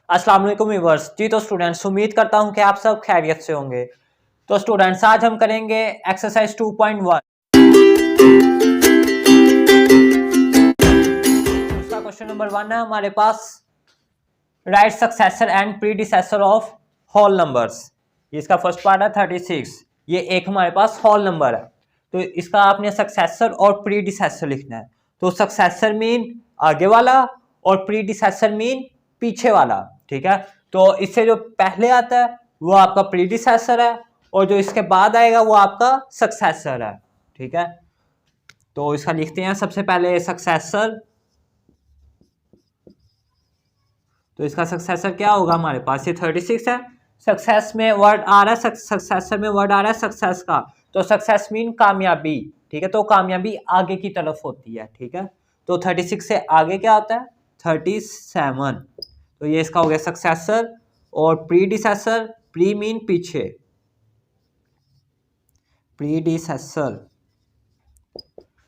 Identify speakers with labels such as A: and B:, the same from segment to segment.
A: अस्सलाम वालेकुम व्यूअर्स। जी तो स्टूडेंट्स, उम्मीद करता हूं कि आप सब खैरियत से होंगे। तो स्टूडेंट्स, आज हम करेंगे एक्सरसाइज 2.1। उसका क्वेश्चन नंबर 1 है हमारे पास, right successor and predecessor of whole numbers. इसका फर्स्ट पार्ट है 36। ये एक हमारे पास होल नंबर है, तो इसका आपने सक्सेसर और प्रीडिसेसर लिखना है। तो सक्सेसर मीन आगे वाला और प्रीडिसेसर मीन पीछे वाला। ठीक है, तो इससे जो पहले आता है वो आपका प्रीडिसेसर है और जो इसके बाद आएगा वो आपका सक्सेसर है। ठीक है, तो इसका लिखते हैं सबसे पहले सक्सेसर। तो इसका सक्सेसर क्या होगा हमारे पास, ये 36 है। सक्सेस में वर्ड आ रहा है, सक्सेसर में वर्ड आ रहा है सक्सेस का, तो सक्सेस मीन कामयाबी। ठीक है, तो कामयाबी आगे की तरफ होती है। ठीक है, तो 36 से आगे क्या होता है, 37। तो ये इसका हो गया सक्सेसर। और प्रीडिसेसर, प्री मीन पीछे, प्रीडिसेसर।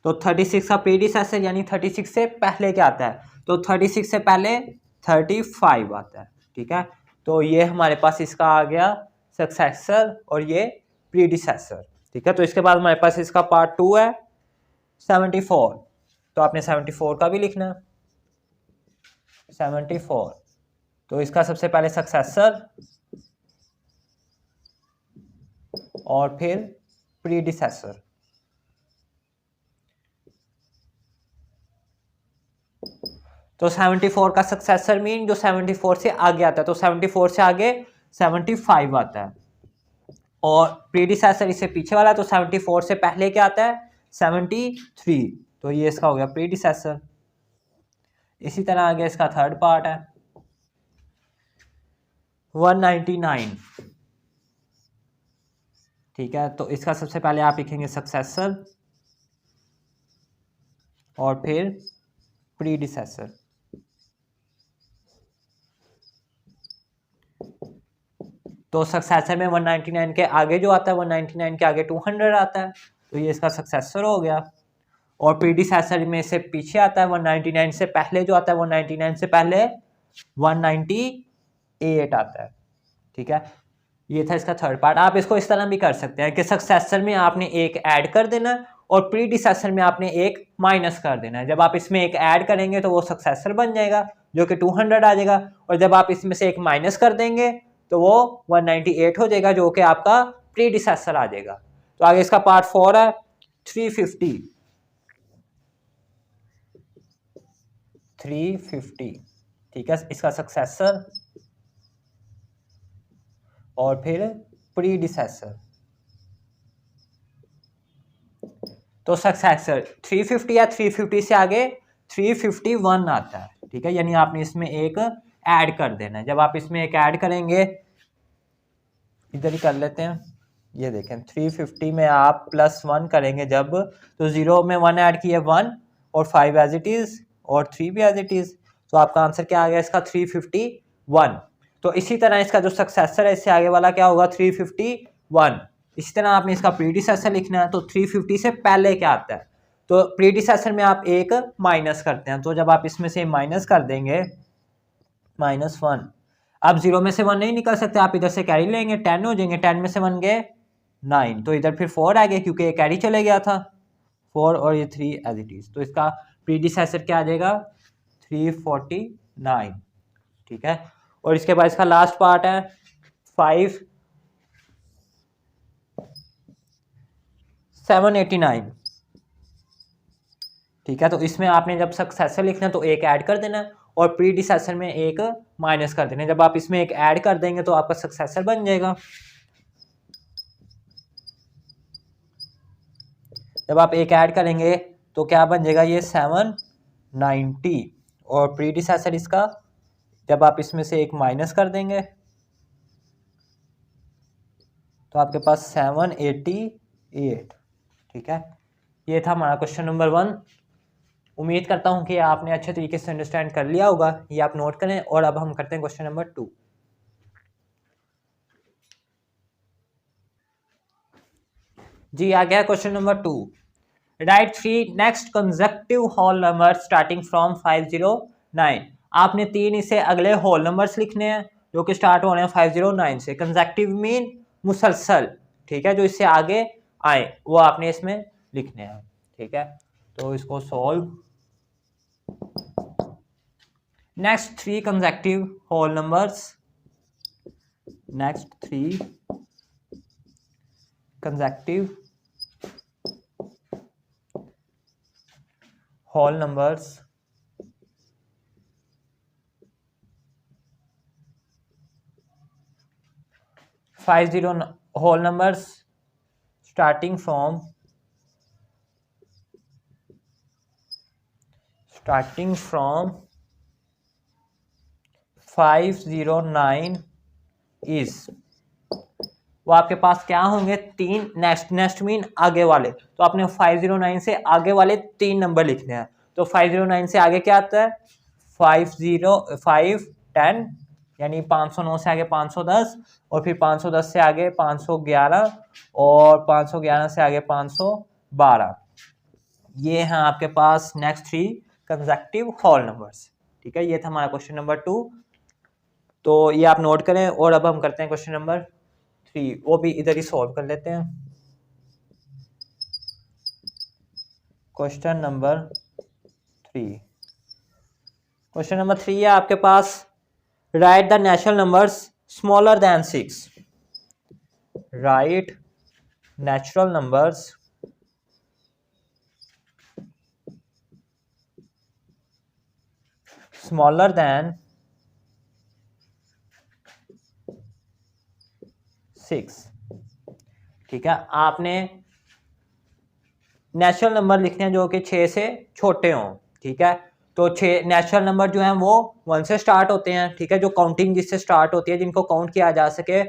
A: तो 36 का प्रीडिसेसर यानी 36 से पहले क्या आता है, तो 36 से पहले 35 आता है। ठीक है, तो ये हमारे पास इसका आ गया सक्सेसर और ये प्रीडिसेसर। ठीक है, तो इसके बाद हमारे पास इसका पार्ट 2 है 74। तो आपने 74 का भी लिखना है, 74। तो इसका सबसे पहले सक्सेसर और फिर प्रीडिसेसर। तो 74 का सक्सेसर मीन जो 74 से आगे आता है, तो 74 से आगे 75 आता है। और प्रीडिसेसर इससे पीछे वाला, तो 74 से पहले क्या आता है, 73। तो ये इसका हो गया प्रीडिसेसर। इसी तरह आगे इसका थर्ड पार्ट है 199। ठीक है, तो इसका सबसे पहले आप लिखेंगे सक्सेसर और फिर प्रीडिसेसर। तो सक्सेसर में 199 के आगे जो आता है, 199 के आगे 200 आता है, तो ये इसका सक्सेसर हो गया। और प्रीडिसेसर में से पीछे आता है 199 से पहले जो आता है, 199 से पहले 198 आता है। ठीक है, ये था इसका थर्ड पार्ट। आप इसको इस तरह भी कर सकते हैं कि सक्सेसर में आपने एक ऐड कर देना है और प्रीडिसेसर में आपने एक माइनस कर देना है। जब आप इसमें एक ऐड करेंगे तो वो सक्सेसर बन जाएगा जो कि 200 आ जाएगा, और जब आप इसमें से एक माइनस कर देंगे तो वो 198 हो जाएगा जो कि आपका प्रीडिसेसर आ जाएगा। तो आगे इसका पार्ट 4 है 350। 350। ठीक है, इसका सक्सेसर और फिर प्रीडिसेसर। तो सक्सेसर 350 या 350 से आगे 351 आता है। ठीक है, यानी आपने इसमें एक ऐड कर देना है। जब आप इसमें एक ऐड करेंगे, इधर ही कर लेते हैं, ये देखें 350 में आप +1 करेंगे जब, तो 0 में 1 ऐड किए 1 और 5 एज इट इज और 3 भी एज इट इज। तो आपका आंसर क्या आ गया इसका 351। तो इसी तरह इसका जो सक्सेसर है इससे आगे वाला क्या होगा 351। इसी तरह आपने इसका प्रीडिसेसर लिखना है। तो 350 से पहले क्या आता है, तो प्रीडिसेसर में आप एक माइनस करते हैं। तो जब आप इसमें से माइनस कर देंगे -1, अब 0 में से 1 नहीं निकल सकते, आप इधर से कैरी लेंगे, 10 हो जाएंगे, 10 में से 1 गए 9, तो इधर फिर 4 आ गए क्योंकि ये कैरी चले गया था 4 और ये 3 एज इट इज। तो इसका प्रीडिसेसर क्या आ जाएगा 349। ठीक है, और इसके बाद इसका लास्ट पार्ट है 789। ठीक है, तो इसमें आपने जब सक्सेसर लिखना है तो एक ऐड कर देना है और प्रीडिसेसर में एक माइनस कर देना है। जब आप इसमें एक ऐड कर देंगे तो आपका सक्सेसर बन जाएगा। जब आप एक ऐड करेंगे तो क्या बन जाएगा, ये 790। और प्रीडिसेसर इसका जब आप इसमें से एक माइनस कर देंगे तो आपके पास 788। ठीक है, ये था हमारा क्वेश्चन नंबर 1। उम्मीद करता हूं कि आपने अच्छे तरीके से अंडरस्टैंड कर लिया होगा। ये आप नोट करें। और अब हम करते हैं क्वेश्चन नंबर 2। जी आ गया question number 2। Write 3 next consecutive whole number starting from 509 आपने 3 इसे अगले होल नंबर्स लिखने हैं जो कि स्टार्ट हो रहे हैं 509 से। कंसेक्टिव मीन मुसलसल, ठीक है, जो इससे आगे आए वो आपने इसमें लिखने हैं, ठीक है। तो इसको solve. Next 3 consecutive whole numbers, next 3 consecutive whole numbers, whole numbers starting from 509 is, वो आपके पास क्या होंगे, 3 नेक्स्ट मीन आगे वाले, तो आपने 509 से आगे वाले 3 नंबर लिखने हैं। तो 509 से आगे क्या आता है, 510 यानी 509 से आगे 510, और फिर 510 से आगे 511, और 511 से आगे 512। ये हैं आपके पास नेक्स्ट 3 कंसेक्टिव होल नंबर्स, ठीक है। ये था हमारा क्वेश्चन नंबर 2, तो ये आप नोट करें। और अब हम करते हैं क्वेश्चन नंबर 3, वो भी इधर ही सॉल्व कर लेते हैं। क्वेश्चन नंबर 3 है आपके पास, right the natural numbers smaller than 6। Right natural numbers smaller than 6, ठीक है। आपने नेचुरल नंबर लिखने हैं जो कि 6 से छोटे हों, ठीक है। तो 6 नेचुरल नंबर जो हैं वो 1 से स्टार्ट होते हैं, ठीक है। जो काउंटिंग जिससे स्टार्ट होती है, जिनको काउंट किया जा सके,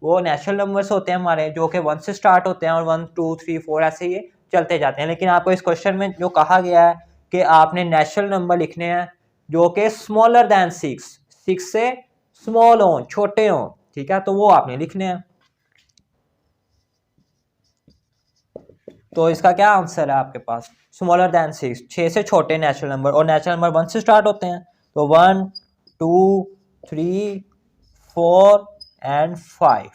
A: वो नेचुरल नंबर्स होते हैं हमारे, जो कि 1 से स्टार्ट होते हैं, और 1 2 3 4 ऐसे ये चलते जाते हैं। लेकिन आपको इस क्वेश्चन में जो कहा गया है कि आपने नेचुरल नंबर लिखने हैं जो कि स्मॉलर दैन 6 से स्मॉल हों, छोटे हों, ठीक है, तो वो आपने लिखने हैं। तो इसका क्या आंसर है आपके पास, स्मॉलर दैन 6 से छोटे नेचुरल नंबर, और नेचुरल नंबर 1 से स्टार्ट होते हैं। तो 1 2 3 4 एंड 5,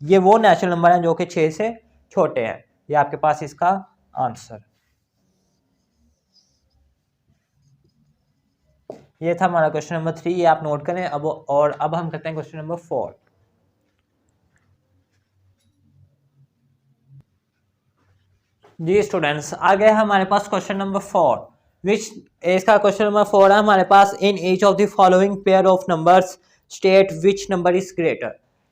A: ये वो नेचुरल नंबर हैं जो कि 6 से छोटे हैं। ये आपके पास इसका आंसर। ये था हमारा क्वेश्चन नंबर 3, ये आप नोट करें। अब हम करते हैं क्वेश्चन नंबर 4। जी स्टूडेंट्स, आगे हमारे पास क्वेश्चन नंबर 4, विच इसका क्वेश्चन नंबर 4 है हमारे पास, in each of the following pair of numbers state which number is greater,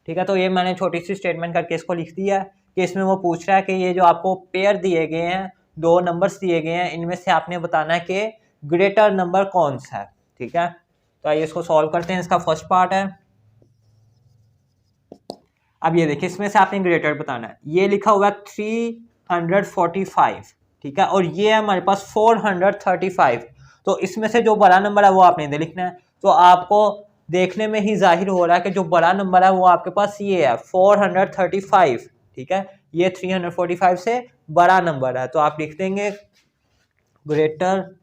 A: ठीक है। तो ये मैंने छोटी सी स्टेटमेंट करके इसको लिख दिया कि इसमें वो पूछ रहा है कि ये जो आपको पेयर दिए गए हैं, 2 नंबर्स दिए गए हैं, इनमें से आपने बताना है कि ग्रेटर नंबर कौन सा है, ठीक है। तो आइए इसको सॉल्व करते हैं। इसका फर्स्ट पार्ट है, अब ये देखिए, इसमें से आपने ग्रेटर बताना है। ये लिखा हुआ है 345, ठीक है, और ये है हमारे पास 435। तो इसमें से जो बड़ा नंबर है वो आपने इधर लिखना है। तो आपको देखने में ही जाहिर हो रहा है कि जो बड़ा नंबर है वो आपके पास ये है 435, ठीक है। ये 345 से बड़ा नंबर है, तो आप लिख देंगे ग्रेटर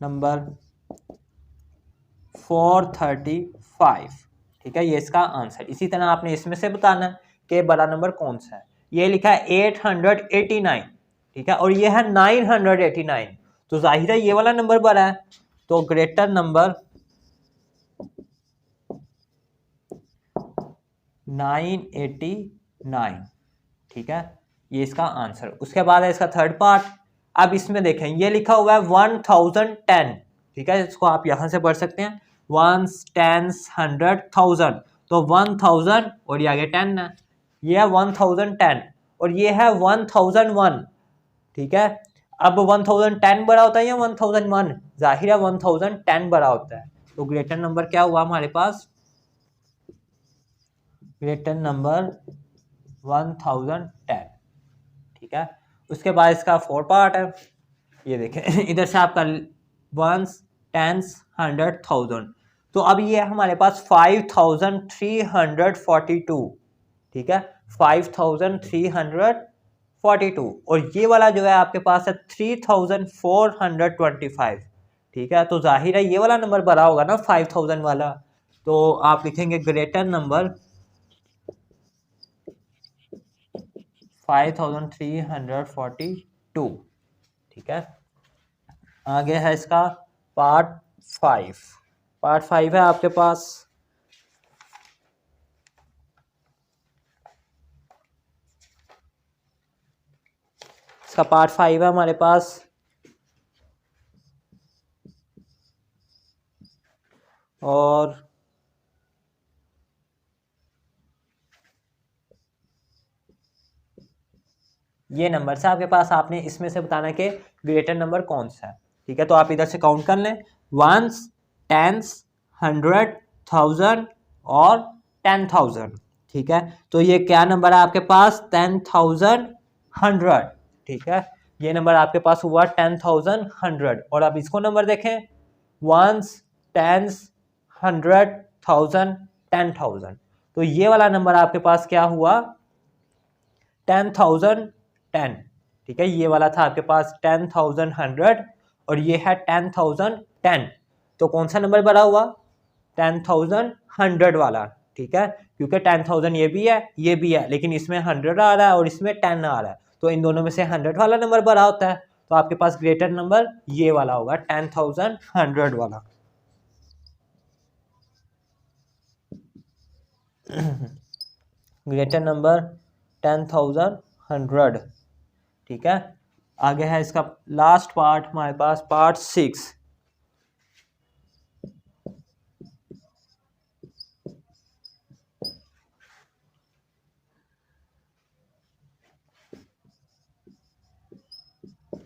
A: नंबर 435, ठीक है। ये इसका आंसर। इसी तरह आपने इसमें से बताना है कि बड़ा नंबर कौन सा है। ये लिखा है 889, ठीक है, और ये है 989, तो जाहिर है ये वाला नंबर बड़ा है। तो ग्रेटर नंबर 989, ठीक है, ये इसका आंसर। उसके बाद है इसका थर्ड पार्ट। अब इसमें देखें, ये लिखा हुआ है 1010, ठीक है, इसको आप यहां से पढ़ सकते हैं 1 10 100 1000, तो 1000 और ये आगे 10 है, ये है 1010, और ये है 1001, ठीक है। अब 1010 बड़ा होता है या 1001, जाहिर है 1010 बड़ा होता है। तो ग्रेटर नंबर क्या हुआ हमारे पास, ग्रेटर नंबर 1010, ठीक है। उसके बाद इसका 4 पार्ट है। ये देखें इधर से आपका 1 10 100 1000, तो अब ये हमारे पास 5342, ठीक है, 5342, और ये वाला जो है आपके पास है 3425, ठीक है, तो जाहिर है ये वाला नंबर बड़ा होगा ना 5000 वाला, तो आप लिखेंगे ग्रेटर नंबर 5342। ठीक है, आगे है इसका पार्ट 5। पार्ट 5 है आपके पास, इसका पार्ट 5 है हमारे पास। और ये नंबर से आपके पास, आपने इसमें से बताना कि ग्रेटर नंबर कौन सा है। ठीक है, तो आप इधर से काउंट कर लें, वंस, टेंस, 100, 1000 और 10,000। ठीक है, तो ये क्या नंबर है आपके पास, 10,100। ठीक है, ये नंबर आपके पास हुआ 10,100। और अब इसको नंबर देखें, वंस, टेंस, 100, 1000, 10,000। तो ये वाला नंबर आपके पास क्या हुआ, 10,010। ठीक है, ये वाला था आपके पास 10,100 और ये है 10,010। तो कौन सा नंबर बड़ा हुआ, 10,100 वाला। ठीक है, क्योंकि 10,000 ये भी है, ये भी है, लेकिन इसमें 100 आ रहा है और इसमें 10 आ रहा है, तो इन दोनों में से 100 वाला नंबर बड़ा होता है। तो आपके पास ग्रेटर नंबर ये वाला होगा, 10,100 वाला। Greater number 10,100। ठीक है, आगे है इसका लास्ट पार्ट हमारे पास, पार्ट 6।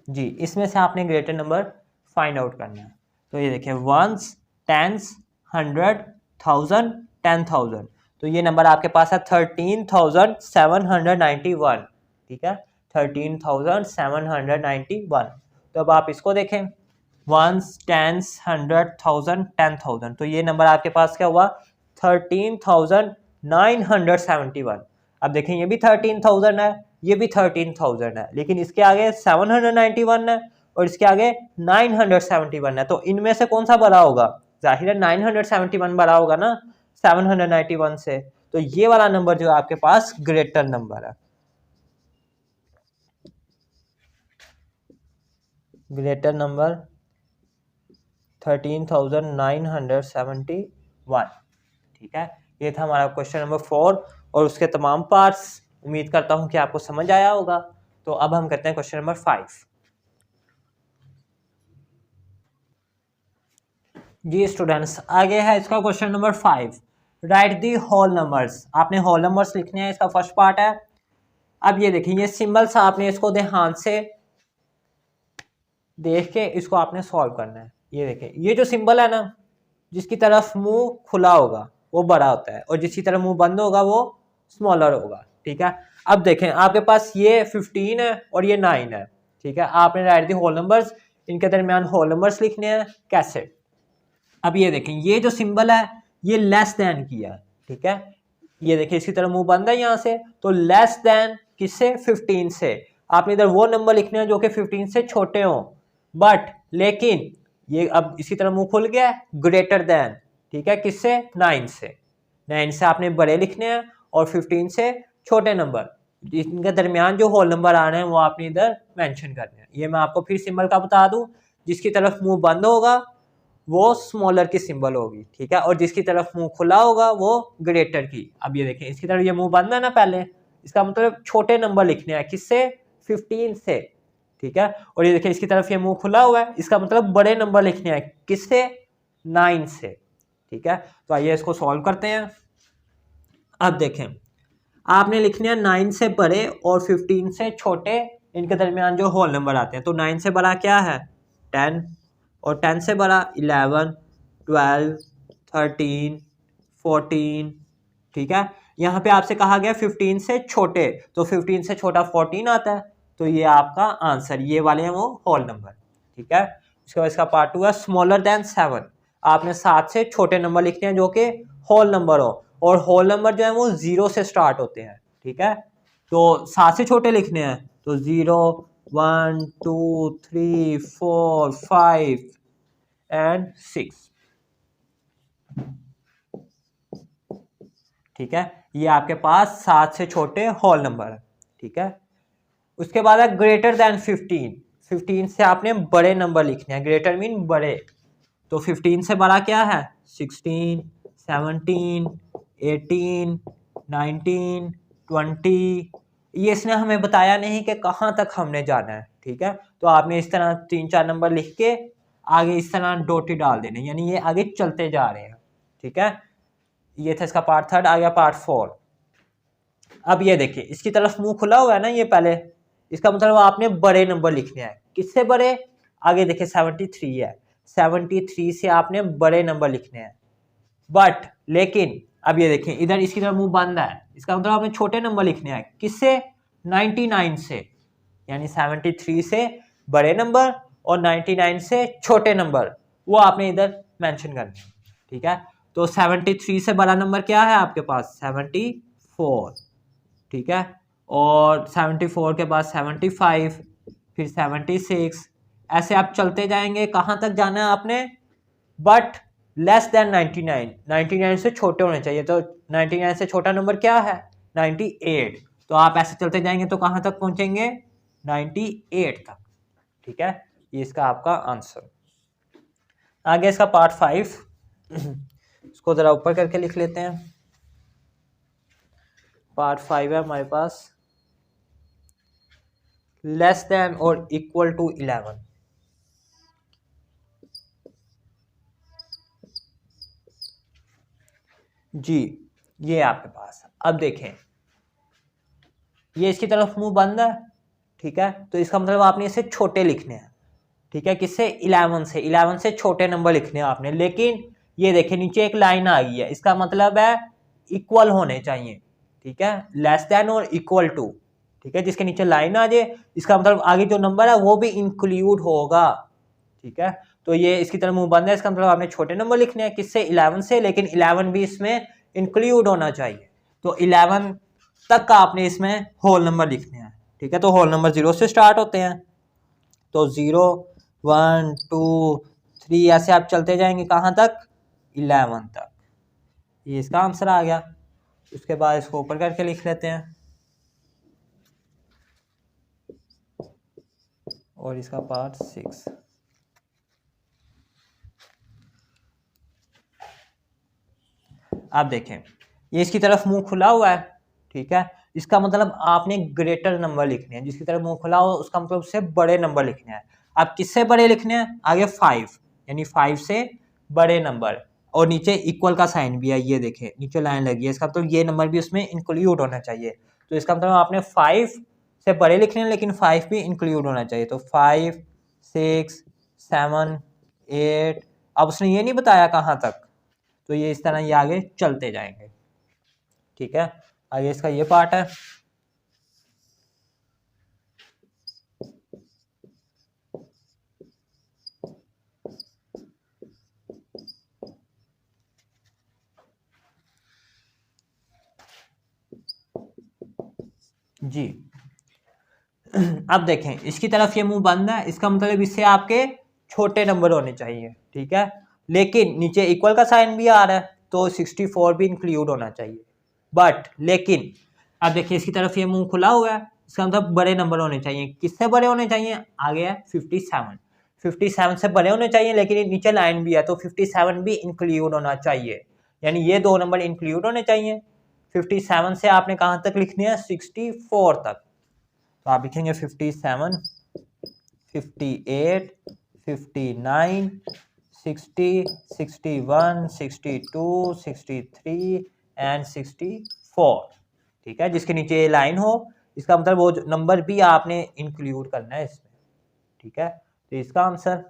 A: जी, इसमें से आपने ग्रेटर नंबर फाइंड आउट करना है। तो ये देखिए, वंस, टेंस, 100, 1000, 10,000। तो ये नंबर आपके पास है 13,791। ठीक है, 13,791। तो अब आप इसको देखें, वंस, टेंस, 100, 1000, 10,000। तो ये नंबर आपके पास क्या हुआ, 13,971। अब देखें, ये भी 13,000 है, ये भी 13,000 है, लेकिन इसके आगे 791 है और इसके आगे 971 है। तो इनमें से कौन सा बड़ा होगा, जाहिर है 971 बड़ा होगा ना 791 से। तो ये वाला नंबर जो आपके पास ग्रेटर नंबर है, ग्रेटर नंबर 13,971। ठीक है, ये था हमारा क्वेश्चन नंबर 4 और उसके तमाम पार्ट्स। उम्मीद करता हूं कि आपको समझ आया होगा। तो अब हम करते हैं क्वेश्चन नंबर 5। जी स्टूडेंट्स, आगे है इसका question number 5, write the whole numbers. आपने होल नंबर्स लिखने हैं, इसका फर्स्ट पार्ट है। अब ये देखिए, ये सिंबल्स आपने इसको ध्यान से देख के इसको आपने सॉल्व करना है। ये देखिए, ये जो सिंबल है ना, जिसकी तरफ मुंह खुला होगा वो बड़ा होता है और जिसकी तरफ मुंह बंद होगा वो स्मॉलर होगा। ठीक है, अब देखें आपके पास ये 15 है और ये 9 है। ठीक है, आपने राइट दी होल नंबर्स, इनके दरमियान होल नंबर्स लिखने हैं। कैसे, अब ये देखें, ये जो सिंबल है ये लेस देन की है। ठीक है, ये देखिए इसकी तरफ मुंह बंद है यहाँ से, तो लेस देन किससे, 15 से। आपने इधर वो नंबर लिखने हैं जो कि 15 से छोटे हों, बट लेकिन ये अब इसी तरह मुंह खुल गया, ग्रेटर देन। ठीक है, किससे, 9 से। 9 से आपने बड़े लिखने हैं और 15 से छोटे नंबर, इनके दरमियान जो होल नंबर आ रहे हैं वो आपने इधर मेंशन करने हैं। ये मैं आपको फिर सिंबल का बता दूं, जिसकी तरफ मुंह बंद होगा वो स्मॉलर की सिंबल होगी। ठीक है, और जिसकी तरफ मुंह खुला होगा वो ग्रेटर की। अब ये देखें, इसकी तरफ ये मुंह बंद है ना पहले, इसका मतलब छोटे नंबर लिखने हैं, किससे, 15 से। ठीक है, और ये देखिए इसकी तरफ ये मुंह खुला हुआ है, इसका मतलब बड़े नंबर लिखने हैं, किससे, 9 से। ठीक है, तो आइए इसको सॉल्व करते हैं। अब देखें, आपने लिखने हैं 9 से बड़े और 15 से छोटे, इनके दरमियान जो होल नंबर आते हैं। तो 9 से बड़ा क्या है, 10, और 10 से बड़ा 11, 12, 13, 14। ठीक है, यहाँ पे आपसे कहा गया 15 से छोटे, तो 15 से छोटा 14 आता है। तो ये आपका आंसर, ये वाले हैं वो होल नंबर। ठीक है, इसके बाद इसका पार्ट 2 है, स्मॉलर देन 7। आपने 7 से छोटे नंबर लिखने हैं जो कि होल नंबर हो, और होल नंबर जो है वो 0 से स्टार्ट होते हैं। ठीक है, तो 7 से छोटे लिखने हैं, तो 0, 1, 2, 3, 4, 5, एंड 6। ठीक है, ये आपके पास 7 से छोटे होल नंबर है। ठीक है, उसके बाद है ग्रेटर देन 15। 15 से आपने बड़े नंबर लिखने हैं, ग्रेटर मीन बड़े। तो 15 से बड़ा क्या है? 16, 17, 18, 19, 20। ये इसने हमें बताया नहीं कि कहाँ तक हमने जाना है। ठीक है, तो आपने इस तरह 3-4 नंबर लिख के आगे इस तरह डोटी डाल देने, यानी ये आगे चलते जा रहे हैं। ठीक है, ये था इसका पार्ट 3। आ गया पार्ट 4। अब ये देखिए, इसकी तरफ मुंह खुला हुआ है ना ये पहले, इसका मतलब आपने बड़े नंबर लिखने हैं। किससे बड़े? आगे देखिए 73 है, 73 से आपने बड़े नंबर लिखने हैं। बट लेकिन अब ये देखें, इधर इसकी तरफ मुंह बंद है, इसका मतलब आपने छोटे नंबर लिखने हैं। किससे? 99 से, यानी 73 से बड़े नंबर और 99 से छोटे नंबर, वो आपने इधर मेंशन करने हैं। ठीक है, तो 73 से बड़ा नंबर क्या है आपके पास? 74। ठीक है, और 74 के बाद 75, फिर 76, ऐसे आप चलते जाएंगे। कहाँ तक जाना है आपने? बट लेस देन 99, 99 से छोटे होने चाहिए। तो 99 से छोटा नंबर क्या है? 98। तो आप ऐसे चलते जाएंगे तो कहाँ तक पहुंचेंगे? 98 तक। ठीक है, ये इसका आपका आंसर। आगे इसका पार्ट 5, इसको जरा ऊपर करके लिख लेते हैं। पार्ट 5 है हमारे पास, लेस देन और इक्वल टू 11। जी, ये आपके पास। अब देखें, ये इसकी तरफ मुंह बंद है। ठीक है, तो इसका मतलब आपने इसे छोटे लिखने हैं। ठीक है, किससे? 11 से। 11 से छोटे नंबर लिखने हैं आपने। लेकिन ये देखें, नीचे एक लाइन आ गई है, इसका मतलब है इक्वल होने चाहिए। ठीक है, लेस देन और इक्वल टू। ठीक है, जिसके नीचे लाइन आ जाए, इसका मतलब आगे जो नंबर है वो भी इंक्लूड होगा। ठीक है, तो ये इसकी तरफ मुंह बंद है, इसका मतलब आपने छोटे नंबर लिखने हैं। किससे? 11 से, लेकिन 11 भी इसमें इंक्लूड होना चाहिए। तो 11 तक का आपने इसमें होल नंबर लिखने हैं। ठीक है, तो होल नंबर 0 से स्टार्ट होते हैं। तो 0, 1, 2, 3 ऐसे आप चलते जाएंगे कहाँ तक? 11 तक। ये इसका आंसर आ गया। उसके बाद इसको ऊपर करके लिख लेते हैं, और इसका पार्ट 6। आप देखें, ये इसकी तरफ मुंह खुला हुआ है। ठीक है, इसका मतलब आपने ग्रेटर नंबर लिखने हैं। जिसकी तरफ मुंह खुला हो उसका मतलब उससे बड़े नंबर लिखने हैं। आप किससे बड़े लिखने हैं? आगे 5, यानी 5 से बड़े नंबर, और नीचे इक्वल का साइन भी है। ये देखें, नीचे लाइन लगी है, इसका मतलब ये नंबर भी उसमें इंक्लूड होना चाहिए। तो इसका मतलब आपने 5 से बड़े लिखने हैं, लेकिन 5 भी इंक्लूड होना चाहिए। तो 5, 6, 7, 8। अब उसने ये नहीं बताया कहाँ तक, तो ये इस तरह ये आगे चलते जाएंगे। ठीक है, आगे इसका ये पार्ट है। जी, अब देखें, इसकी तरफ ये मुंह बंद है, इसका मतलब इससे आपके छोटे नंबर होने चाहिए। ठीक है, लेकिन नीचे इक्वल का साइन भी आ रहा है, तो 64 भी इंक्लूड होना चाहिए। बट लेकिन अब देखिए, इसकी तरफ ये मुंह खुला हुआ है, इसका मतलब बड़े नंबर होने चाहिए। किससे बड़े होने चाहिए? आगे है 57। 57 से बड़े होने चाहिए, लेकिन नीचे लाइन भी है, तो 57 भी इंक्लूड होना चाहिए। यानी ये दो नंबर इंक्लूड होने चाहिए। 57 से आपने कहाँ तक लिखनी है? 64 तक। तो आप लिखेंगे 57, 58, 59, 60, 61, 62, 63 एंड 64। ठीक है, जिसके नीचे ये लाइन हो, इसका मतलब वो नंबर भी आपने इंक्लूड करना है इसमें। ठीक है, तो इसका आंसर।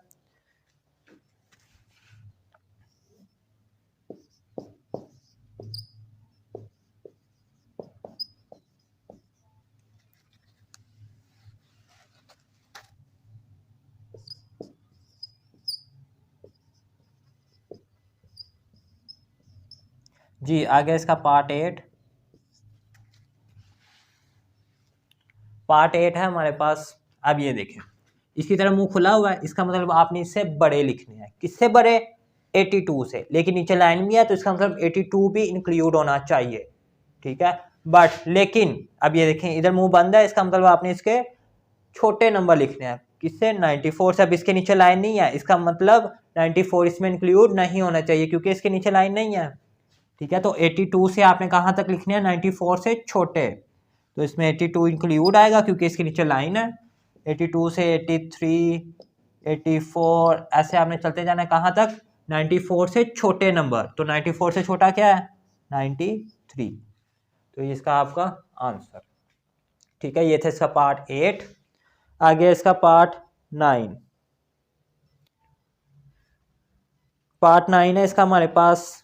A: जी, आगे इसका पार्ट 8। पार्ट 8 है हमारे पास। अब ये देखें, इसकी तरह मुंह खुला हुआ है, इसका मतलब आपने इससे बड़े लिखने हैं। किससे बड़े? 82 से। लेकिन नीचे लाइन भी है तो इसका मतलब 82 भी इंक्लूड होना चाहिए, ठीक है। बट लेकिन अब ये देखें इधर मुंह बंद है, इसका मतलब आपने इसके छोटे नंबर लिखने हैं। किससे? 94 से। अब इसके नीचे लाइन नहीं है, इसका मतलब 94 इसमें इंक्लूड नहीं होना चाहिए क्योंकि इसके नीचे लाइन नहीं है, ठीक है। तो 82 से आपने कहाँ तक लिखने हैं? 94 से छोटे। तो इसमें 82 इंक्लूड आएगा क्योंकि इसके नीचे लाइन है। 82 से 83, 84 ऐसे आपने चलते जाना है कहाँ तक? 94 से छोटे नंबर। तो 94 से छोटा क्या है? 93। तो ये इसका आपका आंसर, ठीक है। ये था इसका पार्ट 8। आगे इसका पार्ट 9। पार्ट 9 है इसका हमारे पास।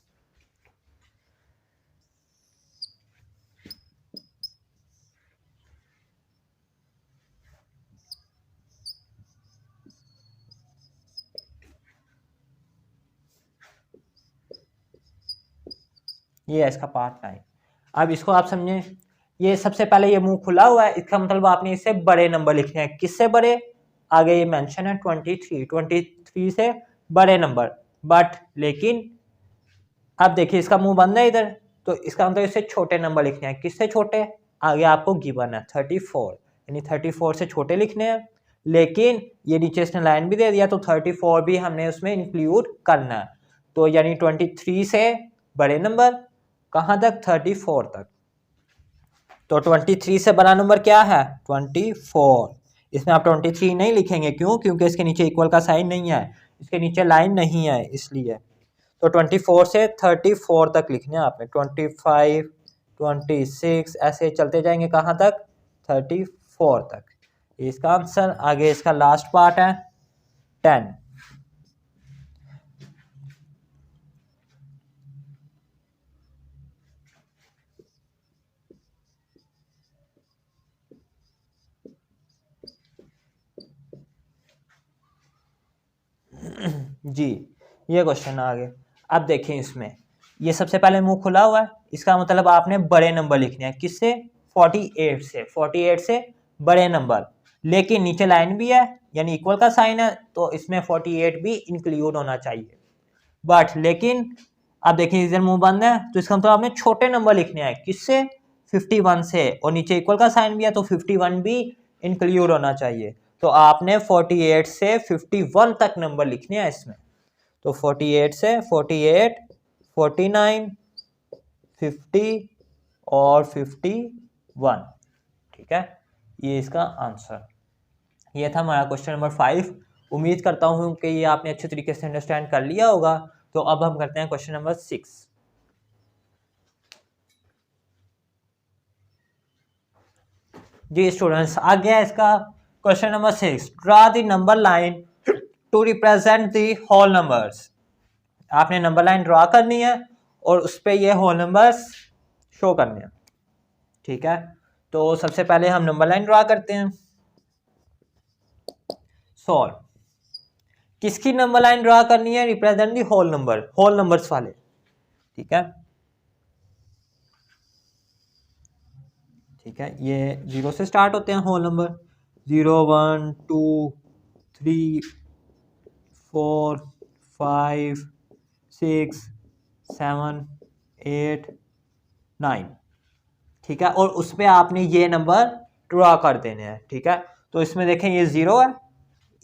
A: ये है इसका पार्ट 9। अब इसको आप समझें, ये सबसे पहले ये मुंह खुला हुआ है, इसका मतलब आपने इससे बड़े नंबर लिखने हैं। किससे बड़े? आगे ये मेंशन है 23 से बड़े नंबर। बट लेकिन अब देखिए इसका मुंह बंद है इधर, तो इसका मतलब इससे छोटे नंबर लिखने हैं। किससे छोटे? आगे आपको गिवन है 34, यानी 34 से छोटे लिखने हैं। लेकिन ये नीचे इसने लाइन भी दे दिया तो 34 भी हमने उसमें इंक्लूड करना है। तो यानी 23 से बड़े नंबर कहाँ तक? 34 तक। तो 23 से बड़ा नंबर क्या है? 24। इसमें आप 23 नहीं लिखेंगे, क्यों? क्योंकि इसके नीचे इक्वल का साइन नहीं है, इसके नीचे लाइन नहीं है, इसलिए। तो 24 से 34 तक लिखने हैं आपने। 25, 26 ऐसे चलते जाएंगे कहाँ तक? 34 तक। इसका आंसर। आगे इसका लास्ट पार्ट है 10। जी, ये क्वेश्चन आ गए। अब देखें इसमें ये सबसे पहले मुंह खुला हुआ है, इसका मतलब आपने बड़े नंबर लिखने हैं। किससे? 48 से। 48 से बड़े नंबर। लेकिन नीचे लाइन भी है यानी इक्वल का साइन है, तो इसमें 48 भी इंक्लूड होना चाहिए। बट लेकिन अब देखिए इधर मुंह बंद है तो इसका मतलब आपने छोटे नंबर लिखने हैं। किससे? 51 से। और नीचे इक्वल का साइन भी है तो 51 भी इंक्लूड होना चाहिए। तो आपने 48 से 51 तक नंबर लिखने हैं इसमें। तो 48 से 48, 49, 50 और 51, ठीक है। ये इसका आंसर। ये था हमारा क्वेश्चन नंबर 5। उम्मीद करता हूँ कि ये आपने अच्छे तरीके से अंडरस्टैंड कर लिया होगा। तो अब हम करते हैं क्वेश्चन नंबर 6। जी स्टूडेंट्स, आ गया इसका question number 6। Draw the number line to represent the whole numbers. आपने नंबर लाइन ड्रा करनी है और उस पर ये होल नंबर्स शो करने हैं, ठीक है। तो सबसे पहले हम नंबर लाइन ड्रा करते हैं। सॉल्व। किसकी नंबर लाइन ड्रा करनी है? Represent the whole number, whole numbers वाले, ठीक है। ठीक है, ये 0 से स्टार्ट होते हैं होल नंबर। 0, 1, 2, 3, 4, 5, 6, 7, 8, 9, ठीक है। और उस पर आपने ये नंबर ड्रा कर देने हैं, ठीक है। तो इसमें देखें ये 0 है,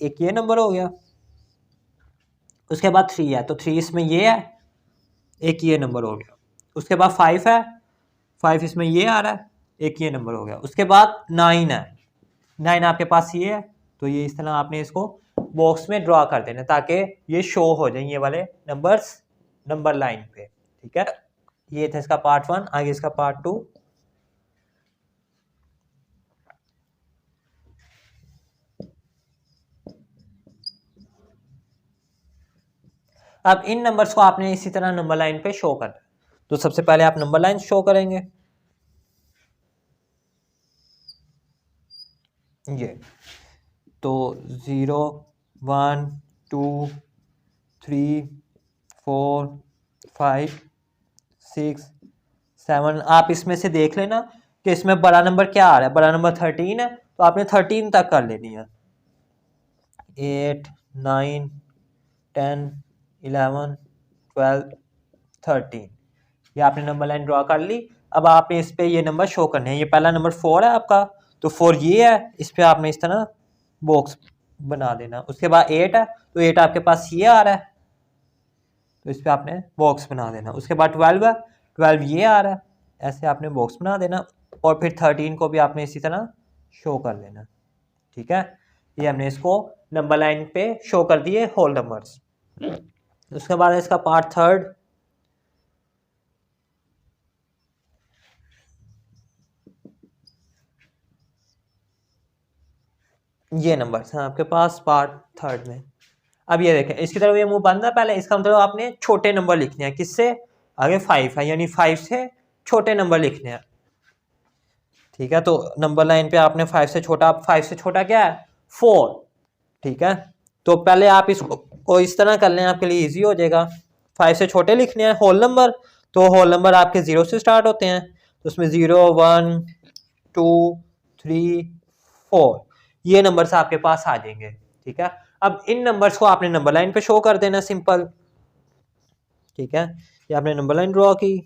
A: एक ये नंबर हो गया, उसके बाद 3 है तो 3 इसमें ये है, एक ये नंबर हो गया। उसके बाद 5 है, 5 इसमें ये आ रहा है, एक ये नंबर हो गया। उसके बाद 9 है, 9 आपके पास ये है, तो ये इस तरह आपने इसको बॉक्स में ड्रा कर देना ताकि ये शो हो जाए ये वाले नंबर्स नंबर लाइन पे, ठीक है। ये था इसका पार्ट 1। आगे इसका पार्ट 2। अब इन नंबर्स को आपने इसी तरह नंबर लाइन पे शो करना है। तो सबसे पहले आप नंबर लाइन शो करेंगे, ये तो 0, 1, 2, 3, 4, 5, 6, 7। आप इसमें से देख लेना कि इसमें बड़ा नंबर क्या आ रहा है। बड़ा नंबर 13 है तो आपने 13 तक कर लेनी है, 8 9 10 11 12 13। ये आपने नंबर लाइन ड्रॉ कर ली। अब आपने इस पे ये नंबर शो करने हैं। ये पहला नंबर 4 है आपका, तो 4 ये है, इस पे आपने इस तरह बॉक्स बना देना। उसके बाद 8 है, तो 8 आपके पास ये आ रहा है, तो इस पे आपने बॉक्स बना देना। उसके बाद 12 है, 12 ये आ रहा है, ऐसे आपने बॉक्स बना देना। और फिर 13 को भी आपने इसी तरह शो कर देना। ठीक है, ये हमने इसको नंबर लाइन पे शो कर दिए होल नंबर्स। उसके बाद इसका पार्ट थर्ड, ये नंबर्स हैं आपके पास पार्ट थर्ड में। अब ये देखें, इसकी तरफ ये मुंह बंद है पहले, इसका मतलब आपने छोटे नंबर लिखने हैं। किससे आगे 5 है, यानी 5 से छोटे नंबर लिखने हैं। ठीक है, तो नंबर लाइन पे आपने 5 से छोटा, 5 से छोटा क्या है 4। ठीक है, तो पहले आप इसको इस तरह कर लें, आपके लिए इजी हो जाएगा। 5 से छोटे लिखने हैं होल नंबर, तो होल नंबर आपके 0 से स्टार्ट होते हैं, तो उसमें 0 1 2 3 4 ये नंबर्स आपके पास आ जाएंगे। ठीक है, अब इन नंबर्स को आपने नंबर लाइन पे शो कर देना, सिंपल। ठीक है, ये आपने नंबर लाइन ड्रॉ की।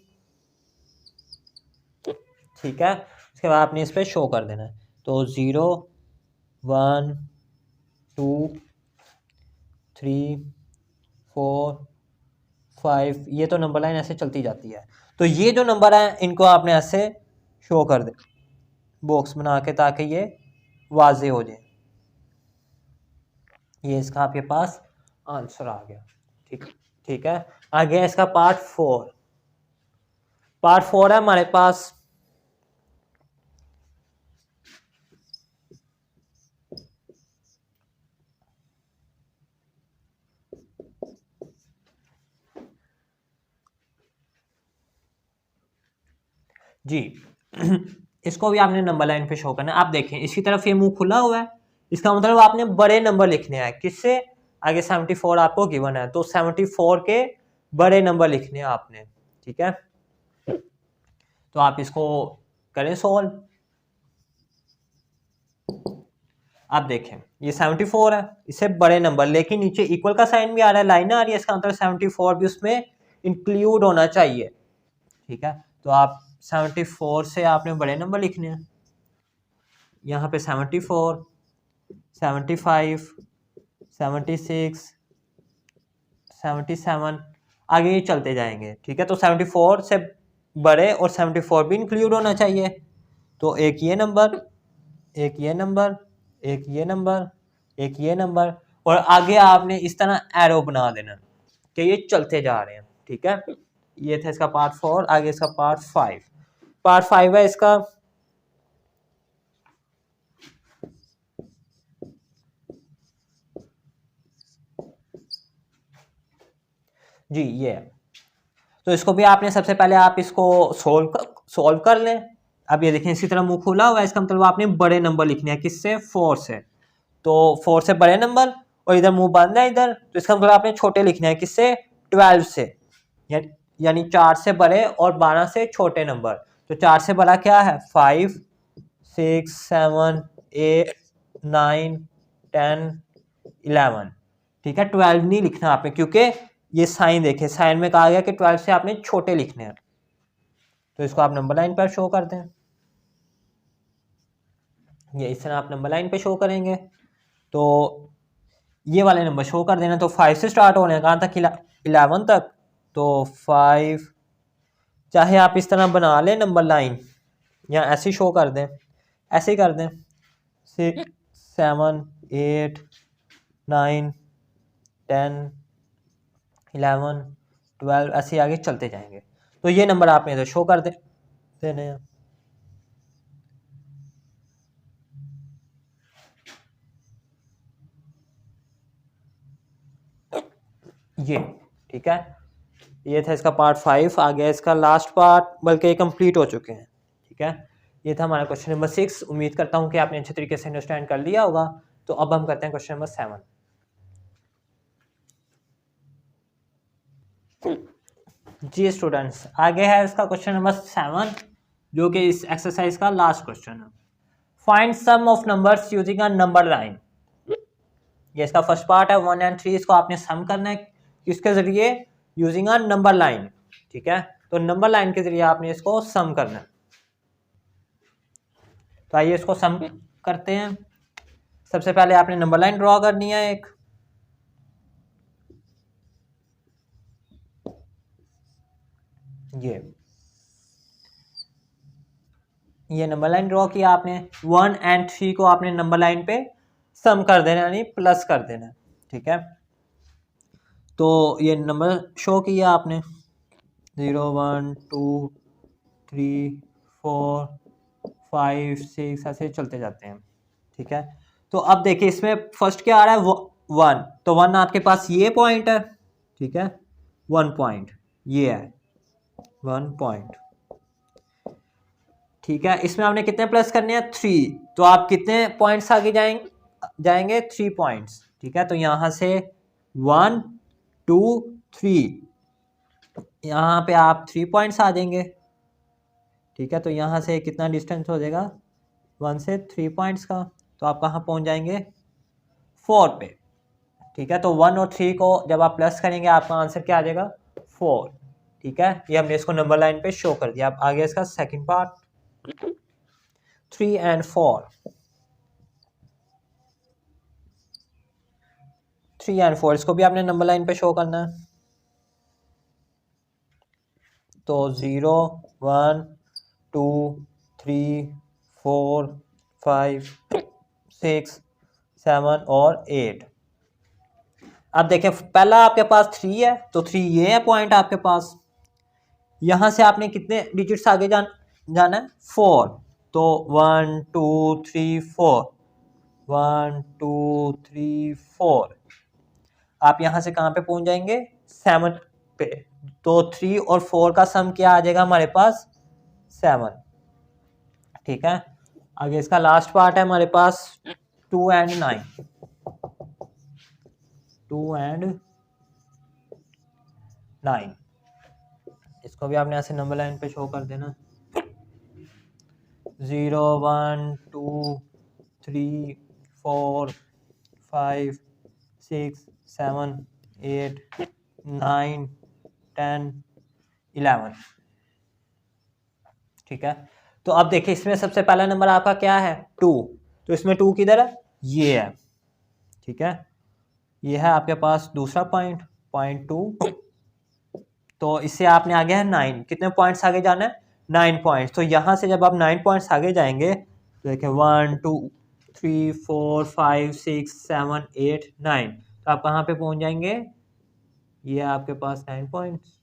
A: ठीक है, उसके बाद आपने इस पे शो कर देना है, तो 0 1 2 3 4 5 ये तो नंबर लाइन ऐसे चलती जाती है। तो ये जो नंबर है इनको आपने ऐसे शो कर दे बॉक्स बना के, ताकि ये वाजे हो जाए। ये इसका आपके पास आंसर आ गया। ठीक ठीक है, आ गया इसका पार्ट 4। पार्ट 4 है हमारे पास, जी इसको भी आपने नंबर लाइन पे शो करना है। आप देखें इसकी तरफ ये मुंह खुला हुआ है, इसका मतलब आपने बड़े नंबर लिखने हैं। किससे आगे 74 आपको गिवन है, तो 74 के बड़े नंबर लिखने हैं आपने। ठीक है, तो आप इसको करें सॉल्व। आप देखें ये 74 है, इससे बड़े नंबर, लेकिन नीचे इक्वल का साइन भी आ रहा है, लाइन आ रही है, इसका मतलब 74 भी उसमें इंक्लूड होना चाहिए। ठीक है, तो आप 74 से आपने बड़े नंबर लिखने हैं। यहाँ पे 74 75 76 77 आगे ये चलते जाएंगे। ठीक है, तो 74 से बड़े और 74 भी इंक्लूड होना चाहिए। तो एक ये नंबर, एक ये नंबर, एक ये नंबर, एक ये नंबर, और आगे आपने इस तरह एरो बना देना कि ये चलते जा रहे हैं। ठीक है, ये था इसका पार्ट 4। आगे इसका पार्ट 5। पार्ट 5 है इसका, जी ये है। तो इसको भी आपने सबसे पहले आप इसको सोल्व कर लें। अब ये देखें इसी तरह मुंह खुला हुआ है, इसका मतलब आपने बड़े नंबर लिखने हैं। किससे 4 से, तो 4 से बड़े नंबर, और इधर मुंह बंद है इधर, तो इसका मतलब आपने छोटे लिखने हैं। किससे 12 से, यानी 4 से बड़े और 12 से छोटे नंबर। तो 4 से बड़ा क्या है 5 6 7 8 9 10 11। ठीक है, 12 नहीं लिखना आपने, क्योंकि ये साइन देखे, साइन में कहा गया कि 12 से आपने छोटे लिखने हैं। तो इसको आप नंबर लाइन पर शो कर दें। ये इस तरह आप नंबर लाइन पे शो करेंगे, तो ये वाले नंबर शो कर देना। तो 5 से स्टार्ट होने कहाँ तक 11 तक, तो 5, चाहे आप इस तरह बना लें नंबर लाइन, या ऐसे शो कर दें, ऐसे ही कर दें 6 7 8 9 10 11 12 ऐसे आगे चलते जाएंगे। तो ये नंबर आपने इधर शो कर देने हैं। ये ठीक है, ये था इसका पार्ट 5। आ गया इसका लास्ट पार्ट, बल्कि ये कंप्लीट हो चुके हैं। ठीक है, ये था हमारा क्वेश्चन नंबर 6। उम्मीद करता हूँ कि आपने अच्छे तरीके से अंडरस्टैंड कर लिया होगा। तो अब हम करते हैं क्वेश्चन नंबर 7। जी स्टूडेंट्स, आगे है इसका क्वेश्चन नंबर 7, जो कि इस एक्सरसाइज का लास्ट क्वेश्चन है। Find sum of numbers using a number line. ये इसका फर्स्ट पार्ट है 1 and 3, इसको आपने सम करना है किसके जरिए, यूजिंग अ नंबर लाइन, ठीक है। तो नंबर लाइन के जरिए आपने इसको सम करना है। तो आइए इसको सम करते हैं। सबसे पहले आपने नंबर लाइन ड्रॉ करनी है एक, ये नंबर लाइन ड्रॉ किया आपने। 1 and 3 को आपने नंबर लाइन पे सम कर देना, यानी प्लस कर देना, ठीक है। तो ये नंबर शो किया आपने 0 1 2 3 4 5 6 ऐसे चलते जाते हैं, ठीक है। तो अब देखिए इसमें फर्स्ट क्या आ रहा है 1, तो 1 आपके पास ये पॉइंट है, ठीक है, 1 पॉइंट ये है 1 पॉइंट, ठीक है। इसमें आपने कितने प्लस करने हैं 3, तो आप कितने पॉइंट्स आगे जाएंगे 3 पॉइंट्स, ठीक है। तो यहां से 1 2 3, यहाँ पे आप 3 पॉइंट्स आ जाएंगे, ठीक है। तो यहाँ से कितना डिस्टेंस हो जाएगा 1 से 3 पॉइंट्स का, तो आप कहाँ पहुँच जाएंगे 4 पे, ठीक है। तो 1 और 3 को जब आप प्लस करेंगे आपका आंसर क्या आ जाएगा 4, ठीक है। ये हमने इसको नंबर लाइन पे शो कर दिया। अब आगे इसका सेकंड पार्ट 3 and 4, 3 and 4 इसको भी आपने नंबर लाइन पे शो करना है। तो 0 1 2 3 4 5 6 7 और 8। अब देखें पहला आपके पास 3 है, तो 3 ये है पॉइंट आपके पास। यहां से आपने कितने डिजिट्स आगे जाना है 4, तो 1 2 3 4 1 2 3 4, आप यहां से कहां पे पहुंच जाएंगे 7 पे। तो 3 और 4 का सम क्या आ जाएगा हमारे पास 7, ठीक है। आगे इसका लास्ट पार्ट है हमारे पास 2 and 9, 2 and 9, इसको भी आपने ऐसे नंबर लाइन पे शो कर देना 0 1 2 3 4 5 6 7 8 9 10 11, ठीक है। तो अब देखिए इसमें सबसे पहला नंबर आपका क्या है 2, तो इसमें 2 किधर है ये है, ठीक है। ये है आपके पास दूसरा पॉइंट 2, तो इससे आपने आगे है 9, कितने पॉइंट्स आगे जाना है 9 पॉइंट्स। तो यहां से जब आप 9 पॉइंट्स आगे जाएंगे तो देखिए 1 2 3 4 5 6 7 8 9, तो आप कहां पे पहुंच जाएंगे, ये आपके पास 9 पॉइंट्स,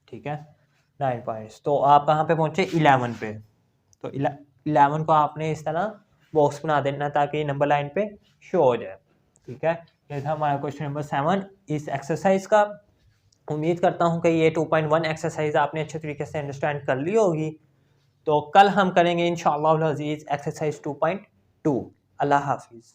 A: ठीक है 9 पॉइंट्स। तो आप कहाँ पे पहुंचे 11 पे, तो 11 को आपने इस तरह बॉक्स बना देना ताकि नंबर लाइन पे शो हो जाए, ठीक है। ये था हमारा क्वेश्चन नंबर 7 इस एक्सरसाइज का। उम्मीद करता हूँ कि ये 2.1 एक्सरसाइज आपने अच्छे तरीके से अंडरस्टैंड कर ली होगी। तो कल हम करेंगे इंशाअल्लाह अज़ीज़ एक्सरसाइज 2.2। अल्लाह हाफिज़।